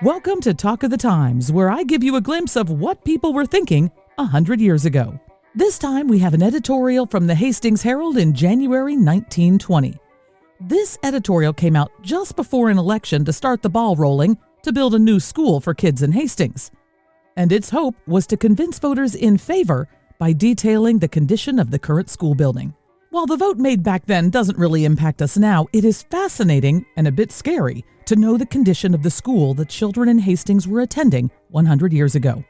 Welcome to Talk of the Times, where I give you a glimpse of what people were thinking 100 years ago. This time we have an editorial from the Hastings Herald in January 1920. This editorial came out just before an election to start the ball rolling to build a new school for kids in Hastings. And its hope was to convince voters in favor by detailing the condition of the current school building. While the vote made back then doesn't really impact us now, it is fascinating and a bit scary to know the condition of the school that children in Hastings were attending 100 years ago.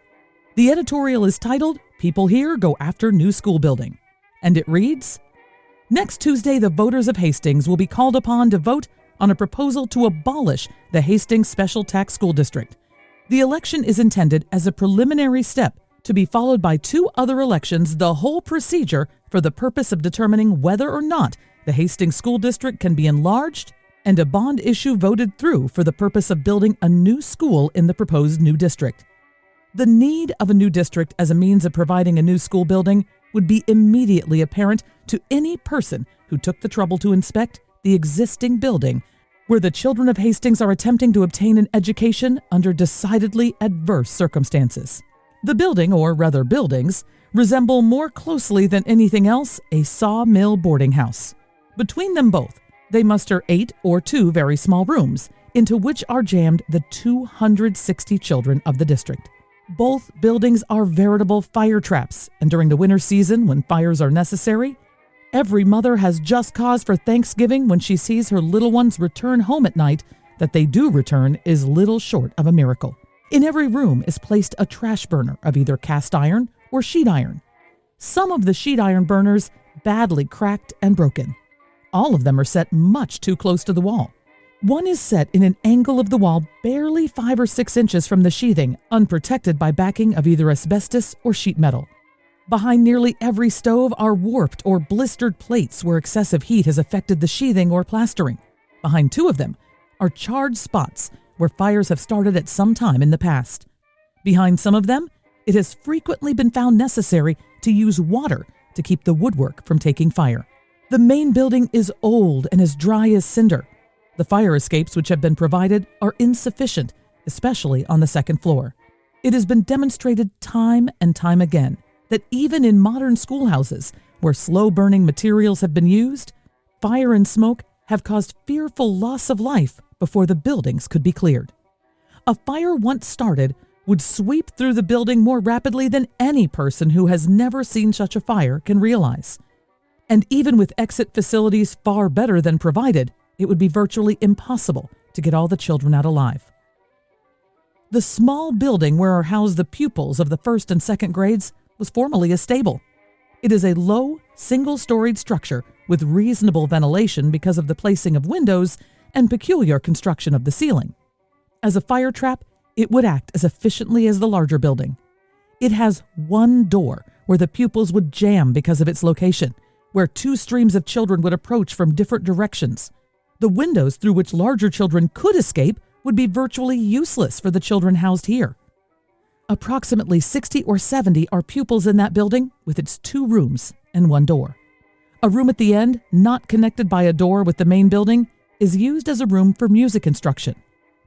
The editorial is titled, "People Here Go After New School Building," and it reads, "Next Tuesday, the voters of Hastings will be called upon to vote on a proposal to abolish the Hastings Special Tax School District. The election is intended as a preliminary step to be followed by 2 other elections, the whole procedure for the purpose of determining whether or not the Hastings School District can be enlarged and a bond issue voted through for the purpose of building a new school in the proposed new district. The need of a new district as a means of providing a new school building would be immediately apparent to any person who took the trouble to inspect the existing building where the children of Hastings are attempting to obtain an education under decidedly adverse circumstances. The building, or rather buildings, resemble more closely than anything else a sawmill boarding house. Between them both, they muster 8 or 2 very small rooms, into which are jammed the 260 children of the district. Both buildings are veritable fire traps, and during the winter season, when fires are necessary, every mother has just cause for Thanksgiving when she sees her little ones return home at night. That they do return is little short of a miracle. In every room is placed a trash burner of either cast iron or sheet iron. Some of the sheet iron burners badly cracked and broken. All of them are set much too close to the wall. One is set in an angle of the wall barely 5 or 6 inches from the sheathing, unprotected by backing of either asbestos or sheet metal. Behind nearly every stove are warped or blistered plates where excessive heat has affected the sheathing or plastering. Behind 2 of them are charred spots where fires have started at some time in the past. Behind some of them, it has frequently been found necessary to use water to keep the woodwork from taking fire. The main building is old and as dry as cinder. The fire escapes which have been provided are insufficient, especially on the 2nd floor. It has been demonstrated time and time again that even in modern schoolhouses, where slow-burning materials have been used, fire and smoke have caused fearful loss of life before the buildings could be cleared. A fire once started would sweep through the building more rapidly than any person who has never seen such a fire can realize. And even with exit facilities far better than provided, it would be virtually impossible to get all the children out alive. The small building where are housed the pupils of the 1st and 2nd grades was formerly a stable. It is a low, single-storied structure with reasonable ventilation because of the placing of windows and peculiar construction of the ceiling. As a fire trap, it would act as efficiently as the larger building. It has 1 door where the pupils would jam because of its location, where 2 streams of children would approach from different directions. The windows through which larger children could escape would be virtually useless for the children housed here. Approximately 60 or 70 are pupils in that building with its 2 rooms and 1 door. A room at the end, not connected by a door with the main building, is used as a room for music instruction.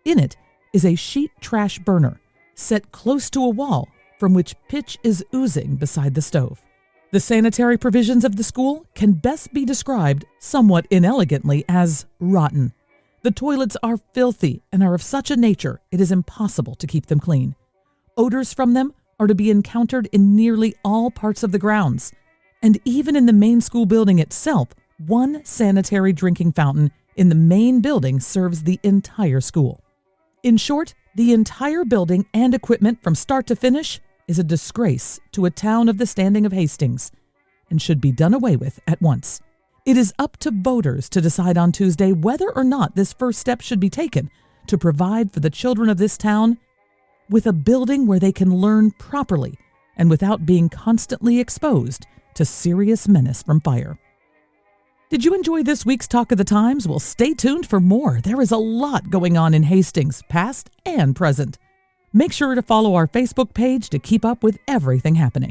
In it is a sheet trash burner set close to a wall from which pitch is oozing beside the stove. The sanitary provisions of the school can best be described somewhat inelegantly as rotten. The toilets are filthy and are of such a nature it is impossible to keep them clean. Odors from them are to be encountered in nearly all parts of the grounds, and even in the main school building itself, 1 sanitary drinking fountain in the main building serves the entire school. In short, the entire building and equipment from start to finish is a disgrace to a town of the standing of Hastings and should be done away with at once. It is up to voters to decide on Tuesday whether or not this first step should be taken to provide for the children of this town with a building where they can learn properly and without being constantly exposed to serious menace from fire. Did you enjoy this week's Talk of the Times? Well, stay tuned for more. There is a lot going on in Hastings, past and present. Make sure to follow our Facebook page to keep up with everything happening.